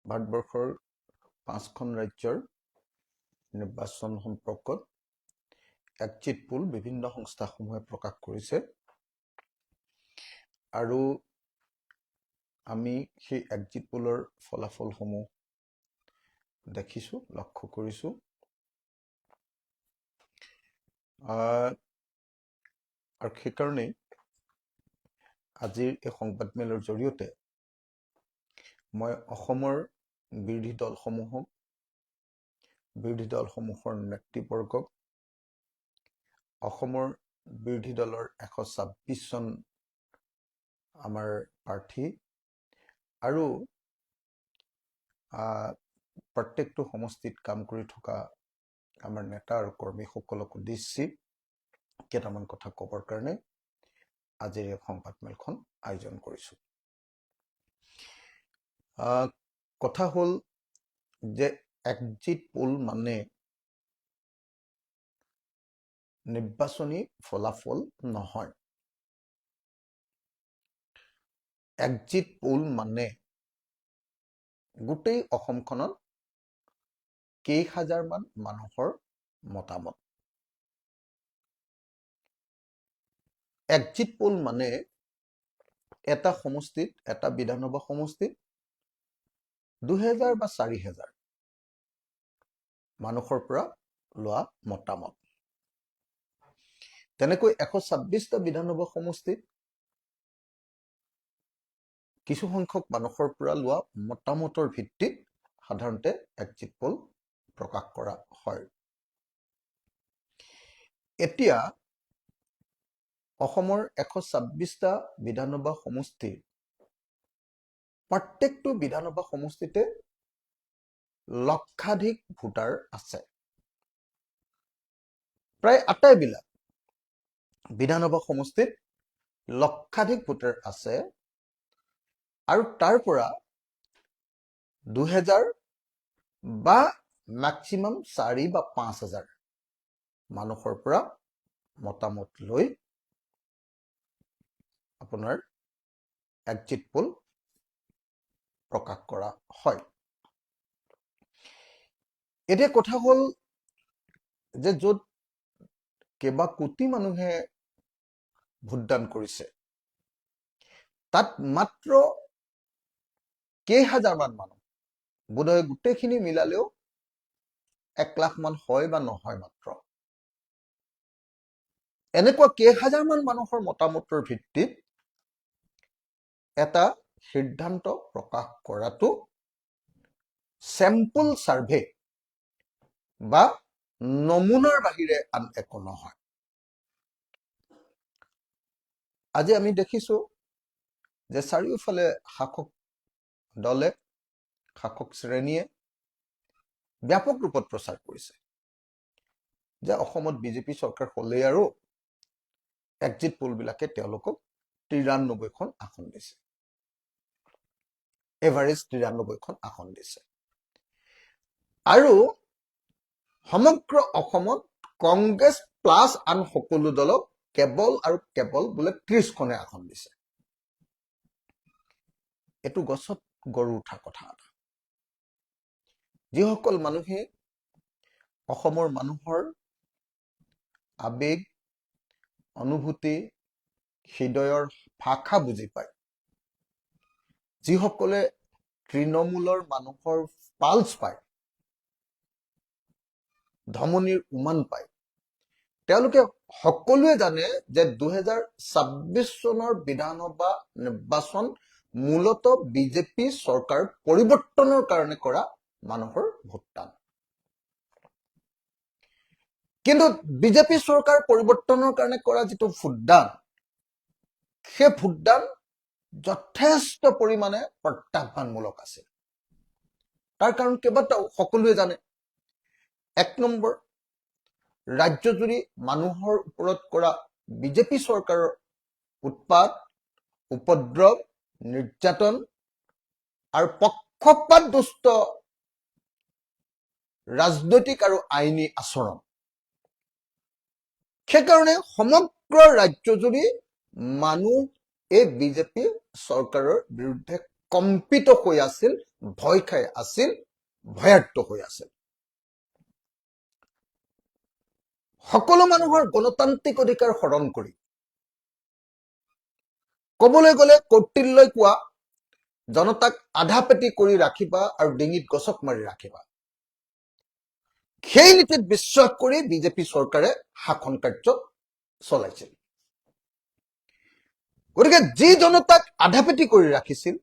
ভাৰতবৰ্ষৰ 5খন ৰাজ্যৰ নিৰ্বাচন সম্পৰ্কত এক্সিট পোল বিভিন্ন সংস্থাসমূহে প্ৰকাশ কৰিছে আৰু আমি সেই এক্সিট পোলৰ ফলাফলসমূহ দেখিছো, লক্ষ্য কৰিছো। আৰু সেইকাৰণে আজিৰ এই সংবাদমেলৰ জৰিয়তে মই অসমৰ বিৰোধী দলসমূহৰ নেতৃবৰ্গক, অসমৰ বিৰোধী দলৰ 126 জন আমাৰ প্ৰাৰ্থী আৰু প্ৰত্যেকটো সমষ্টিত কাম কৰি থকা আমাৰ নেতা আৰু কৰ্মীসকলক উদ্দেশ্যি কেইটামান কথা ক'বৰ কাৰণে আজিৰ এই সংবাদমেলখন আয়োজন কৰিছো। কথা হ'ল যে এক্সিট পোল মানে নিৰ্বাচনী ফলাফল নহয়। এক্সিট পোল মানে গোটেই অসমখনত কেইহাজাৰমান মানুহৰ মতামত। এক্সিট পোল মানে এটা সমষ্টিত, এটা বিধানসভা সমষ্টিত 2000 বা 4000 মানুহৰ পৰা লোৱা মতামত। তেনেকৈ 126টা বিধানসভা সমষ্টিত কিছু সংখ্যক মানুহৰ পৰা লোৱা মতামতৰ ভিত্তিত সাধাৰণতে এক্সিট পোল প্ৰকাশ কৰা হয়। এতিয়া অসমৰ 126টা বিধানসভা সমষ্টিৰ প্ৰত্যেকটো বিধানসভা সমষ্টিতে লক্ষাধিক ভোটাৰ আছে। প্ৰায় আটাইবিলাক বিধানসভা সমষ্টিত লক্ষাধিক ভোটাৰ আছে আৰু তাৰ পৰা 2000 বা মেক্সিমাম 4 বা 5000 মানুহৰ পৰা মতামত লৈ আপোনাৰ এক্সিট পোল প্ৰকাশ কৰা হয়। এতিয়া কথা হ'ল যে য'ত কেইবা কোটি মানুহে ভোটদান কৰিছে, তাত মাত্ৰ কেইহাজাৰমান মানুহ, বোধহয় গোটেইখিনি মিলালেও 1 লাখ মান হয় বা নহয় মাত্ৰ। এনেকুৱা কেইহাজাৰমান মানুহৰ মতামতৰ ভিত্তিত এটা সিদ্ধান্ত প্ৰকাশ কৰাটো চেম্পল সাৰ্ভে বা নমুনাৰ বাহিৰে আন একো নহয়। আজি আমি দেখিছো যে চাৰিওফালে শাসক দলে, শাসক শ্ৰেণীয়ে ব্যাপক ৰূপত প্ৰচাৰ কৰিছে যে অসমত বিজেপি চৰকাৰ হ'লেই আৰু এক্সিট পোল বিলাকে তেওঁলোকক 93খন আসন দিছে, এভাৰেজ 93খন আসন দিছে। আৰু সমগ্ৰ অসমত কংগ্ৰেছ প্লাছ আন সকলো দলক কেৱল আৰু কেৱল বোলে 30খনে আসন দিছে। এইটো গছত গৰু উঠা কথা এটা। যিসকল মানুহে অসমৰ মানুহৰ আবেগ, অনুভূতি, হৃদয়ৰ ভাষা বুজি পায়, যিসকলে তৃণমূলৰ মানুহৰ পালছ পায়, ধমনীৰ উমান পায়, তেওঁলোকে সকলোৱে জানে যে 2026 চনৰ বিধানসভা নিৰ্বাচন মূলত বিজেপি চৰকাৰ পৰিৱৰ্তনৰ কাৰণে কৰা মানুহৰ ভোটদান। কিন্তু বিজেপি চৰকাৰ পৰিৱৰ্তনৰ কাৰণে কৰা যিটো ভোটদান, সেই ভোটদান যথেষ্ট পৰিমাণে প্ৰত্যাহ্বানমূলক আছে। তাৰ কাৰণ কেইবাটাও সকলোৱে জানে। 1 নম্বৰ, ৰাজ্যজুৰি মানুহৰ ওপৰত কৰা বিজেপি চৰকাৰৰ উৎপাত, উপদ্ৰৱ, নিৰ্যাতন আৰু পক্ষপাতদুষ্ট ৰাজনৈতিক আৰু আইনী আচৰণ। সেইকাৰণে সমগ্ৰ ৰাজ্যজুৰি মানুহ এই বিজেপি চৰকাৰৰ বিৰুদ্ধে কম্পিত হৈ আছিল, ভয় খাই আছিল, ভয়াৰ্ত হৈ আছিল। সকলো মানুহৰ গণতান্ত্ৰিক অধিকাৰ হৰণ কৰি কবলৈ গলে কৌটিল্যই কোৱা জনতাক আধা পেটি কৰি ৰাখিবা আৰু ডিঙিত গছক মাৰি ৰাখিবা, সেই নীতিত বিশ্বাস কৰি বিজেপি চৰকাৰে শাসন কাৰ্য চলাইছিল। গতিকে যি জনতাক আধা পেটি কৰি ৰাখিছিল,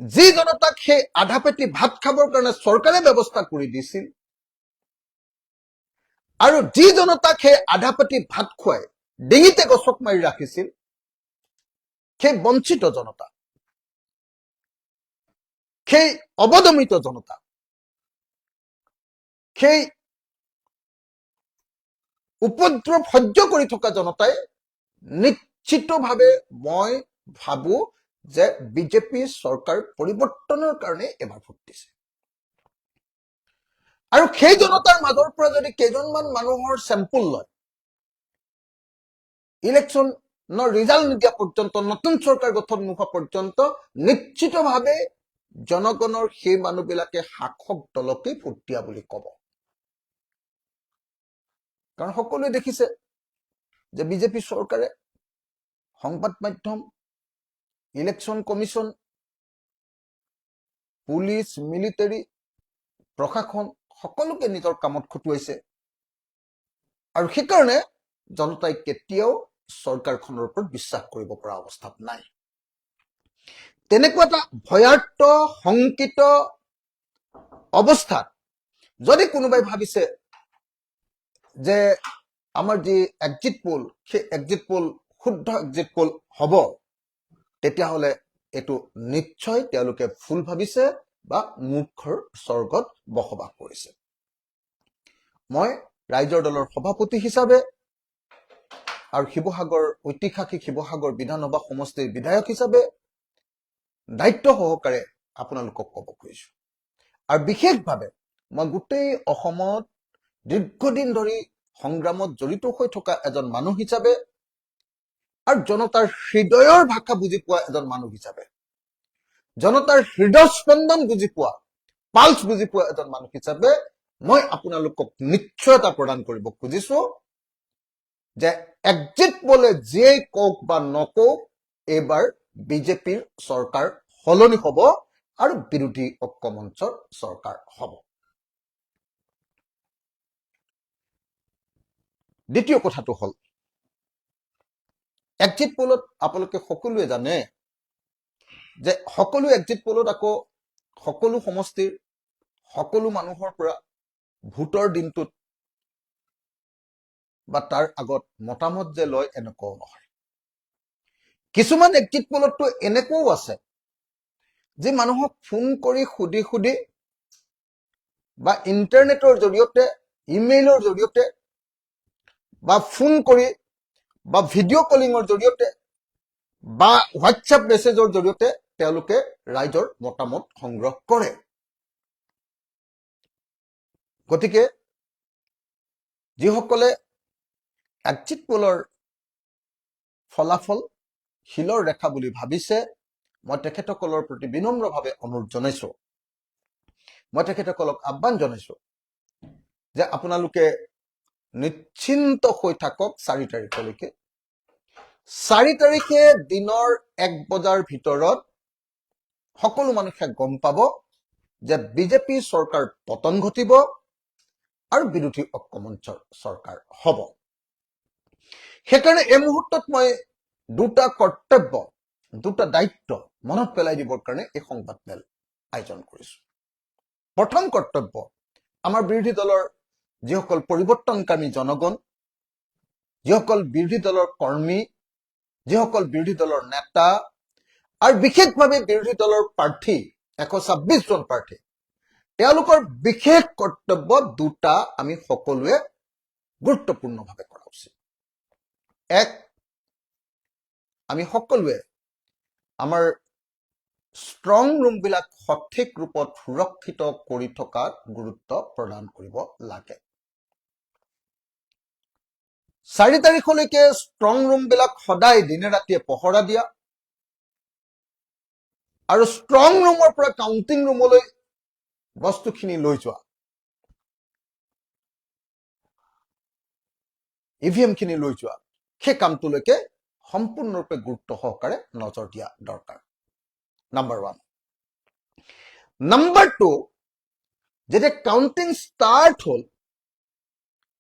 যি জনতাক সেই আধা পেটি ভাত খাবৰ কাৰণে চৰকাৰে ব্যৱস্থা কৰি দিছিল, আৰু যি জনতাক সেই আধা পেটি ভাত খুৱাই ডিঙিতে গছক মাৰি ৰাখিছিল, সেই বঞ্চিত জনতা, সেই অবদমিত জনতা, সেই উপদ্ৰৱ সহ্য কৰি থকা জনতাই নিশ্চিতভাৱে মই ভাবো যে বিজেপি চৰকাৰ পৰিৱৰ্তনৰ কাৰণে এবাৰ ভোট দিছে। আৰু সেই জনতাৰ মাজৰ পৰা যদি কেইজনমান মানুহৰ চেম্পল লয়, ইলেকশ্যনৰ ৰিজাল্ট নিদিয়া পৰ্যন্ত, নতুন চৰকাৰ গঠন নোহোৱা পৰ্যন্ত নিশ্চিতভাৱে জনগণৰ সেই মানুহবিলাকে শাসক দলকে ভোট দিয়া বুলি কব। কাৰণ সকলোৱে দেখিছে যে বিজেপি চৰকাৰে সংবাদ মাধ্যম, ইলেকশ্যন কমিশ্যন, পুলিচ, মিলিটাৰী, প্ৰশাসন সকলোকে নিজৰ কামত খটুৱাইছে। আৰু সেইকাৰণে জনতাই কেতিয়াও চৰকাৰখনৰ ওপৰত বিশ্বাস কৰিব পৰা অৱস্থাত নাই। তেনেকুৱা এটা ভয়াৰ্ত শংকিত অৱস্থাত যদি কোনোবাই ভাবিছে যে আমাৰ যি এক্সিট পোল, সেই এক্সিট পোল শুদ্ধ এক্সিট পোল হব, তেতিয়াহলে এইটো নিশ্চয় তেওঁলোকে ভুল ভাবিছে বা মূৰ্খৰ স্বৰ্গত বসবাস কৰিছে। মই ৰাইজৰ দলৰ সভাপতি হিচাপে আৰু শিৱসাগৰ, ঐতিহাসিক শিৱসাগৰ বিধানসভা সমষ্টিৰ বিধায়ক হিচাপে দায়িত্ব সহকাৰে আপোনালোকক কব খুজিছো। আৰু বিশেষভাৱে মই গোটেই অসমত দীৰ্ঘদিন ধৰি সংগ্ৰামত জড়িত হৈ থকা এজন মানুহ হিচাপে আৰু জনতাৰ হৃদয়ৰ ভাষা বুজি পোৱা এজন মানুহ হিচাপে, জনতাৰ হৃদয় স্পন্দন বুজি পোৱা, পালছ বুজি পোৱা এজন মানুহ হিচাপে মই আপোনালোকক নিশ্চয়তা প্ৰদান কৰিব খুজিছো যে এক্সিট পোলে যিয়েই কওক বা নকওক, এইবাৰ বিজেপিৰ চৰকাৰ সলনি হব আৰু বিৰোধী ঐক্যমঞ্চৰ চৰকাৰ হব। দ্বিতীয় কথাটো হল, এক্সিট পোলত আপোনালোকে সকলোৱে জানে যে সকলো এক্সিট পোলত আকৌ সকলো সমষ্টিৰ সকলো মানুহৰ পৰা ভোটৰ দিনটোত বা তাৰ আগত মতামত যে লয়, এনেকুৱাও নহয়। কিছুমান এক্সিট পোলতটো এনেকুৱাও আছে যে মানুহক ফোন কৰি সুধি সুধি বা ইণ্টাৰনেটৰ জৰিয়তে, ইমেইলৰ জৰিয়তে বা ফোন কৰি বা ভিডিঅ' কলিঙৰ জৰিয়তে বা হোৱাটছএপ মেছেজৰ জৰিয়তে তেওঁলোকে ৰাইজৰ মতামত সংগ্ৰহ কৰে। গতিকে যিসকলে এক্সিট পোলৰ ফলাফল শিলৰ ৰেখা বুলি ভাবিছে, মই তেখেতসকলৰ প্ৰতি বিনম্ৰভাৱে অনুৰোধ জনাইছো, মই তেখেতসকলক আহ্বান জনাইছো যে আপোনালোকে নিশ্চিন্ত হৈ থাকক 4 তাৰিখলৈকে। 4 তাৰিখে দিনৰ 1 বজাৰ ভিতৰত সকলো মানুহে গম পাব যে বিজেপি চৰকাৰ পতন ঘটিব আৰু বিৰোধী ঐক্যমঞ্চৰ চৰকাৰ হব। সেইকাৰণে এই মুহূৰ্তত মই দুটা কৰ্তব্য, দুটা দায়িত্ব মনত পেলাই দিবৰ কাৰণে এই সংবাদমেল আয়োজন কৰিছো। প্ৰথম কৰ্তব্য, আমাৰ বিৰোধী দলৰ যিসকল পৰিৱৰ্তনকামী জনগণ, যিসকল বিৰোধী দলৰ কৰ্মী, যিসকল বিৰোধী দলৰ নেতা আৰু বিশেষভাৱে বিৰোধী দলৰ প্ৰাৰ্থী, 126 জন প্ৰাৰ্থী, তেওঁলোকৰ বিশেষ কৰ্তব্য দুটা আমি সকলোৱে গুৰুত্বপূৰ্ণভাৱে কৰা উচিত। এক, আমি সকলোৱে আমাৰ ষ্ট্ৰং ৰুমবিলাক সঠিক ৰূপত সুৰক্ষিত কৰি থকাত গুৰুত্ব প্ৰদান কৰিব লাগে। 4 তাৰিখলৈকে ষ্ট্ৰং ৰুমবিলাক সদায় দিনে ৰাতিয়ে পহৰা দিয়া, আৰু ষ্ট্ৰং ৰুমৰ পৰা কাউণ্টিং ৰুমলৈ বস্তুখিনি লৈ যোৱা, ইভিএম খিনি লৈ যোৱা, সেই কামটোলৈকে সম্পূৰ্ণৰূপে গুৰুত্ব সহকাৰে নজৰ দিয়া দৰকাৰ। নাম্বাৰ 1। নাম্বাৰ 2, যেতিয়া কাউণ্টিং ষ্টাৰ্ট হ'ল,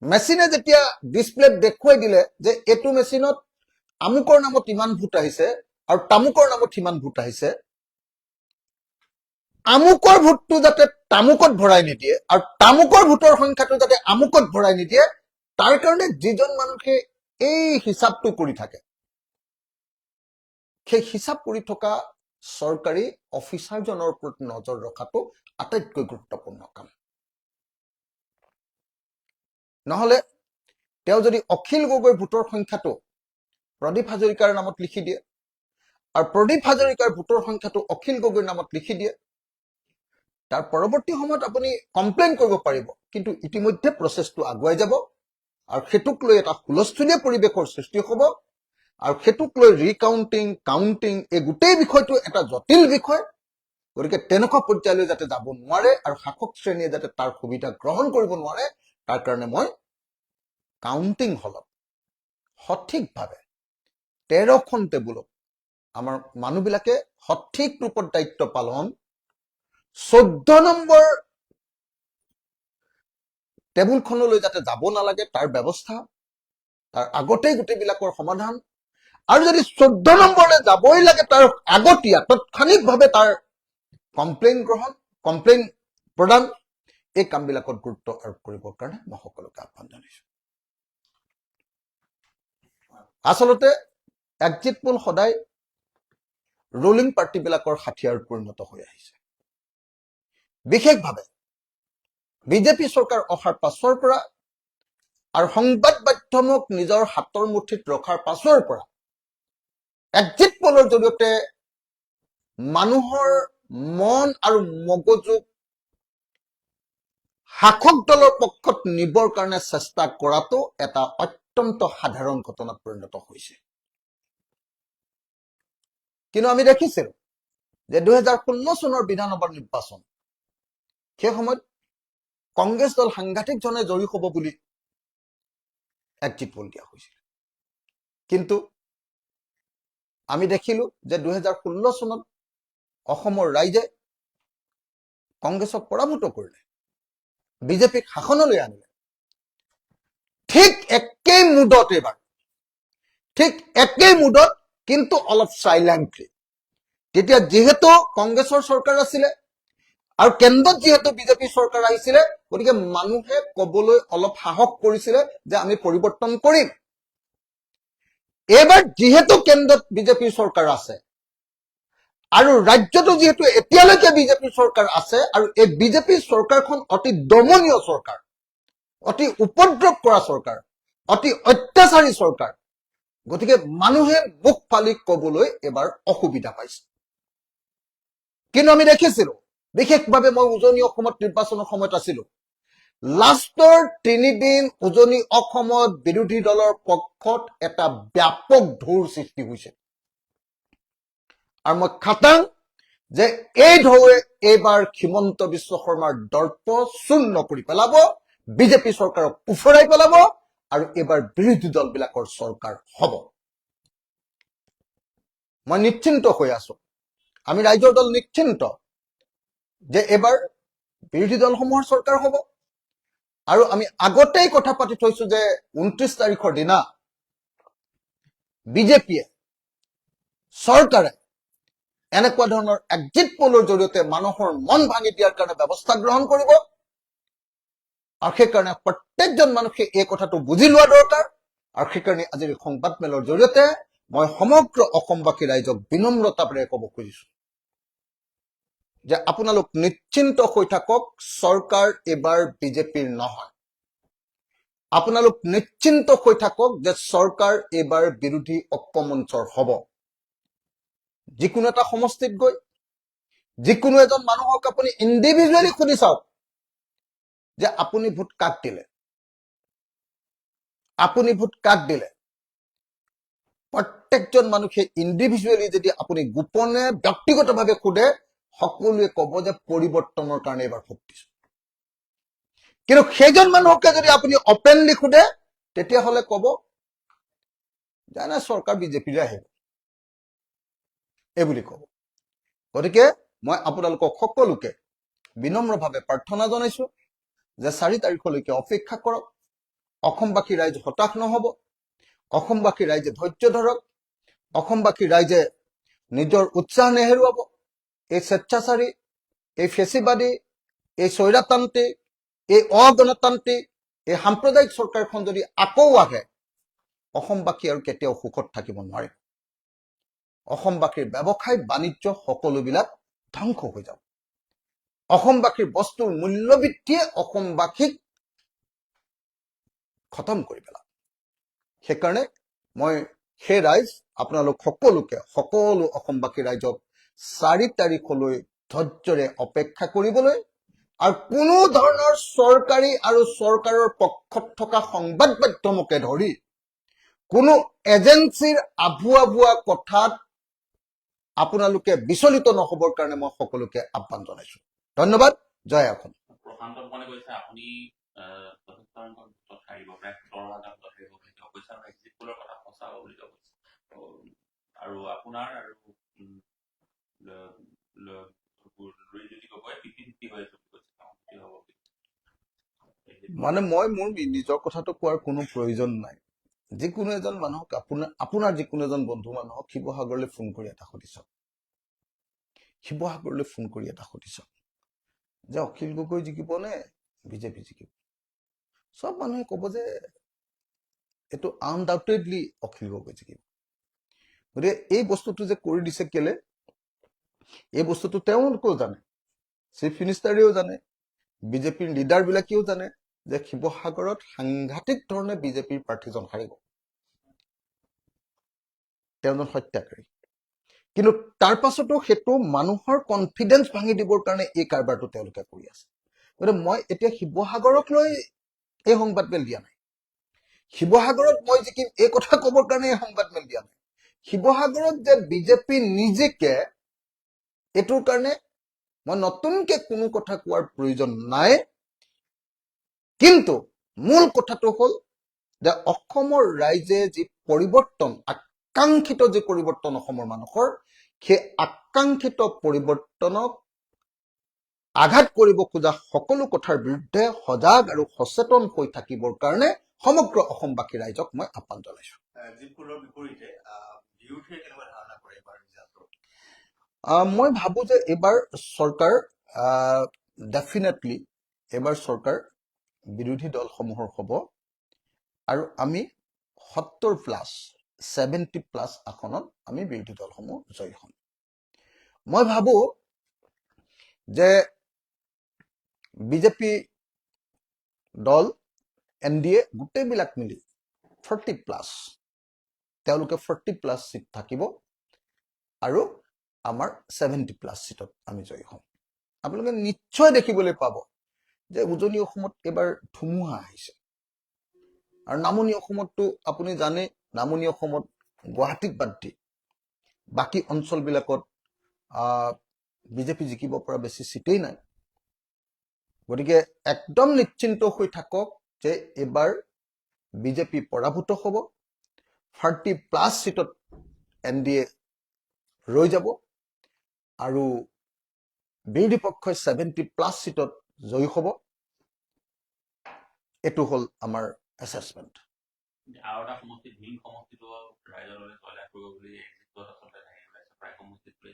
মেচিনে যেতিয়া ডিছপ্লেত দেখুৱাই দিলে যে এইটো মেচিনত আমুকৰ নামত ইমান ভোট আহিছে আৰু তামুকৰ নামত সিমান ভোট আহিছে, আমুকৰ ভোটটো যাতে তামুকত ভৰাই নিদিয়ে আৰু তামুকৰ ভোটৰ সংখ্যাটো যাতে আমুকত ভৰাই নিদিয়ে, তাৰ কাৰণে যিজন মানুহে এই হিচাপটো কৰি থাকে, সেই হিচাপ কৰি থকা চৰকাৰী অফিচাৰজনৰ ওপৰত নজৰ ৰখাটো আটাইতকৈ গুৰুত্বপূৰ্ণ কাম। নহলে তেওঁ যদি অখিল গগৈৰ ভোটৰ সংখ্যাটো প্ৰদীপ হাজৰিকাৰ নামত লিখি দিয়ে আৰু প্ৰদীপ হাজৰিকাৰ ভোটৰ সংখ্যাটো অখিল গগৈৰ নামত লিখি দিয়ে, তাৰ পৰৱৰ্তী সময়ত আপুনি কমপ্লেইন কৰিব পাৰিব, কিন্তু ইতিমধ্যে প্ৰচেছটো আগুৱাই যাব আৰু সেইটোক লৈ এটা হুলস্থুলীয়া পৰিৱেশৰ সৃষ্টি হ'ব আৰু সেইটোক লৈ ৰিকাউণ্টিং, কাউণ্টিং, এই গোটেই বিষয়টো এটা জটিল বিষয়। গতিকে তেনেকুৱা পৰ্যায়লৈ যাতে যাব নোৱাৰে আৰু শাসক শ্ৰেণীয়ে যাতে তাৰ সুবিধা গ্ৰহণ কৰিব নোৱাৰে, তাৰ কাৰণে মই কাউণ্টিং হলত সঠিকভাৱে 13খন টেবুলত আমাৰ মানুহবিলাকে সঠিক ৰূপত দায়িত্ব পালন, 14 নম্বৰ টেবুলখনলৈ যাতে যাব নালাগে তাৰ ব্যৱস্থা, তাৰ আগতেই গোটেইবিলাকৰ সমাধান, আৰু যদি 14 নম্বৰলৈ যাবই লাগে তাৰ আগতীয়া তাৎক্ষণিকভাৱে তাৰ কমপ্লেইন গ্ৰহণ, কমপ্লেইন প্ৰদান, এই কামবিলাকত গুৰুত্ব আৰোপ কৰিবৰ কাৰণে মই সকলোকে আহ্বান জনাইছো। আচলতে এক্সিট পোল সদায় ৰুলিং পাৰ্টিবিলাকৰ হাতিয়াৰত পৰিণত হৈ আহিছে। বিশেষভাৱে বিজেপি চৰকাৰ অহাৰ পাছৰ পৰা আৰু সংবাদ মাধ্যমক নিজৰ হাতৰ মুঠিত ৰখাৰ পাছৰ পৰা এক্সিট পোলৰ জৰিয়তে মানুহৰ মন আৰু মগজুক শাসক দলৰ পক্ষত নিবৰ কাৰণে চেষ্টা কৰাটো এটা অত্যন্ত সাধাৰণ ঘটনাত পৰিণত হৈছে। কিন্তু আমি দেখিছিলো যে 2016 চনৰ বিধানসভা নিৰ্বাচন, সেই সময়ত কংগ্ৰেছ দল সাংঘাতিকজনে জয়ী হ'ব বুলি এক্সিট পোল দিয়া হৈছিল, কিন্তু আমি দেখিলো যে 2016 চনত অসমৰ ৰাইজে কংগ্ৰেছক পৰাভূত কৰিলে, বিজেপিক শাসনলৈ আনিলে। ঠিক একেই মুডত এবাৰ, ঠিক একেই মুডত, কিন্তু অলপ চাইলেণ্টলি। তেতিয়া যিহেতু কংগ্ৰেছৰ চৰকাৰ আছিলে আৰু কেন্দ্ৰত যিহেতু বিজেপি চৰকাৰ আহিছিলে, গতিকে মানুহে কবলৈ অলপ সাহস কৰিছিলে যে আমি পৰিৱৰ্তন কৰিম। এইবাৰ যিহেতু কেন্দ্ৰত বিজেপি চৰকাৰ আছে আৰু ৰাজ্যতো যিহেতু এতিয়ালৈকে বিজেপি চৰকাৰ আছে আৰু এই বিজেপি চৰকাৰখন অতি দমনীয় চৰকাৰ, অতি উপদ্ৰৱ কৰা চৰকাৰ, অতি অত্যাচাৰী চৰকাৰ, গতিকে মানুহে মুখ ফালি কবলৈ এবাৰ অসুবিধা পাইছে। কিন্তু আমি দেখিছিলো, বিশেষভাৱে মই উজনি অসমত নিৰ্বাচনৰ সময়ত আছিলো, লাষ্টৰ 3 দিন উজনি অসমত বিৰোধী দলৰ পক্ষত এটা ব্যাপক ঢৌৰ সৃষ্টি হৈছে আৰু মই খাটাং যে এই ঢৌৱে এইবাৰ হিমন্ত বিশ্ব শৰ্মাৰ দৰ্প শূন্য কৰি পেলাব, বিজেপি চৰকাৰক উফৰাই পেলাব আৰু এইবাৰ বিৰোধী দলবিলাকৰ চৰকাৰ হ'ব। মই নিশ্চিন্ত হৈ আছো, আমি ৰাইজৰ দল নিশ্চিন্ত যে এইবাৰ বিৰোধী দলসমূহৰ চৰকাৰ হ'ব। আৰু আমি আগতেই কথা পাতি থৈছো যে 29 তাৰিখৰ দিনা বিজেপিয়ে চৰকাৰে এনেকুৱা ধৰণৰ এক্সিট পোলৰ জৰিয়তে মানুহৰ মন ভাঙি দিয়াৰ কাৰণে ব্যৱস্থা গ্ৰহণ কৰিব আৰু সেইকাৰণে প্ৰত্যেকজন মানুহে এই কথাটো বুজি লোৱা দৰকাৰ। আৰু সেইকাৰণে আজিৰ সংবাদ মেলৰ জৰিয়তে মই সমগ্ৰ অসমবাসী ৰাইজক বিনম্ৰতাৰে ক'ব খুজিছো যে আপোনালোক নিশ্চিন্ত হৈ থাকক, চৰকাৰ এবাৰ বিজেপিৰ নহয়। আপোনালোক নিশ্চিন্ত হৈ থাকক যে চৰকাৰ এবাৰ বিৰোধী ঐক্যমঞ্চৰ হ'ব। যিকোনো এটা সমষ্টিত গৈ যিকোনো এজন মানুহক আপুনি ইণ্ডিভিজুৱেলি সুধি চাওক যে আপুনি ভোট কাক দিলে, আপুনি ভোট কাক দিলে। প্ৰত্যেকজন মানুহে ইণ্ডিভিজুৱেলি যদি আপুনি গোপনে ব্যক্তিগতভাৱে সোধে সকলোৱে ক'ব যে পৰিৱৰ্তনৰ কাৰণে এবাৰ ভোট দিছো। কিন্তু সেইজন মানুহকে যদি আপুনি অপেনলি সোধে তেতিয়াহ'লে ক'ব জানে চৰকাৰ বিজেপিৰে আহিব এইবুলি ক'ব। গতিকে মই আপোনালোকক সকলোকে বিনম্ৰভাৱে প্ৰাৰ্থনা জনাইছো যে 4 তাৰিখলৈকে অপেক্ষা কৰক। অসমবাসী ৰাইজ হতাশ নহ'ব, অসমবাসী ৰাইজে ধৈৰ্য ধৰক, অসমবাসী ৰাইজে নিজৰ উৎসাহ নেহেৰুৱাব। এই স্বেচ্ছাচাৰী, এই ফেচিবাদী, এই স্বৈৰতান্ত্ৰিক, এই অগণতান্ত্ৰিক, এই সাম্প্ৰদায়িক চৰকাৰখন যদি আকৌ আহে অসমবাসী আৰু কেতিয়াও সুখত থাকিব নোৱাৰে। অসমবাসীৰ ব্যৱসায় বাণিজ্য সকলোবিলাক ধ্বংস হৈ যাব। অসমবাসীৰ বস্তুৰ মূল্যবৃদ্ধিয়ে অসমবাসীক খতম কৰি পেলাব। সেইকাৰণে মই সেই ৰাইজ আপোনালোক সকলোকে, সকলো অসমবাসী ৰাইজক 4 তাৰিখলৈ ধৈৰ্যৰে অপেক্ষা কৰিবলৈ আৰু কোনো ধৰণৰ চৰকাৰী আৰু চৰকাৰৰ পক্ষত থকা সংবাদ মাধ্যমকে ধৰি কোনো এজেন্সিৰ আভুৱা কথাত আপোনালোকে বিচলিত নহবৰ কাৰণে মই সকলোকে আহ্বান জনাইছো। ধন্যবাদ। জয় অসম। প্ৰশান্ত ফুকনে কৈছে আপুনি আৰু আপোনাৰ আৰু মানে মই মোৰ নিজৰ কথাটো কোৱাৰ কোনো প্ৰয়োজন নাই। যিকোনো এজন মানুহক আপোনাৰ যিকোনো এজন বন্ধু মানুহক শিৱসাগৰলৈ ফোন কৰি এটা সুধিছক, শিৱসাগৰলৈ ফোন কৰি এটা সুধিছক যে অখিল গগৈ জিকিব নে বিজেপি জিকিব। সব মানুহে ক'ব যে এইটো আনডাউটেডলি অখিল গগৈ জিকিব। গতিকে এই বস্তুটো যে কৰি দিছে কেলে, এই বস্তুটো তেওঁলোকেও জানে, চিফ মিনিষ্টাৰেও জানে, বিজেপিৰ লিডাৰবিলাকেও জানে যে শিৱসাগৰত সাংঘাতিক ধৰণে বিজেপিৰ প্ৰাৰ্থীজন হাৰিব, তেওঁজন হত্যাকাৰী। কিন্তু তাৰ পাছতো সেইটো মানুহৰ কনফিডেন্স ভাঙি দিবৰ কাৰণে এই কাৰবাৰটো তেওঁলোকে কৰি আছে। গতিকে মই এতিয়া শিৱসাগৰক লৈ এই সংবাদমেল দিয়া নাই, শিৱসাগৰত মই জিকিম এই কথা ক'বৰ কাৰণে এই সংবাদমেল দিয়া নাই। শিৱসাগৰত যে বিজেপি নিজকে, এইটোৰ কাৰণে মই নতুনকে কোনো কথা কোৱাৰ প্ৰয়োজন নাই। কিন্তু মূল কথাটো হ'ল যে অসমৰ ৰাইজে যি পৰিৱৰ্তন, আকাংক্ষিত যি পৰিৱৰ্তন অসমৰ মানুহৰ, সেই আকাংক্ষিত পৰিৱৰ্তনক আঘাত কৰিব খোজা সকলো কথাৰ বিৰুদ্ধে সজাগ আৰু সচেতন হৈ থাকিবৰ কাৰণে সমগ্ৰ অসমবাসী ৰাইজক মই আহ্বান জনাইছো। মই ভাবো যে এইবাৰ চৰকাৰ ডেফিনেটলি এইবাৰ চৰকাৰ বিৰোধী দলসমূহৰ হ'ব আৰু আমি 70+ আসনত আমি বিৰোধী দলসমূহ জয়ী হ'ম। মই ভাবো যে বিজেপি দল NDA গোটেইবিলাক মিলি 40+, তেওঁলোকে 40+ সিট থাকিব আৰু আমাৰ 70+ সিটত আমি জয়ী হ'ম। আপোনালোকে নিশ্চয় দেখিবলৈ পাব যে উজনি অসমত এবাৰ ধুমুহা আহিছে আৰু নামনি অসমততো আপুনি জানে, নামনি অসমত গুৱাহাটীত বাদ দি বাকী অঞ্চলবিলাকত বিজেপি জিকিব পৰা বেছি সিটেই নাই। গতিকে একদম নিশ্চিন্ত হৈ থাকক যে এবাৰ বিজেপি পৰাভূত হ'ব, 40+ সিটত NDA ৰৈ যাব আৰু বিৰোধী পক্ষই 70+ সিটত জয়ী হ'ব। এইটো হ'ল আমাৰ এছেছমেণ্ট। আৰু এটা সমষ্টি ভিন সমষ্টিটো ৰাইজৰ দলে জয়লাভ কৰিব বুলি প্ৰায় সমষ্টিটোৱে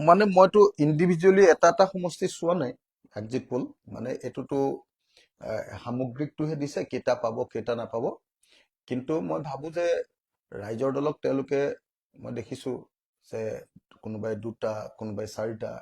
মানে মইতো ইণ্ডিভিজুৱেলি এটা সমষ্টি চোৱা নাই এক্সিট পোল, মানে এইটোতো সামগ্ৰিকটোহে দিছে, কেইটা পাব কেইটা নাপাব। কিন্তু মই ভাবো যে ৰাইজৰ দলক তেওঁলোকে, মই দেখিছো যে কোনোবাই 2টা, কোনোবাই 4টা,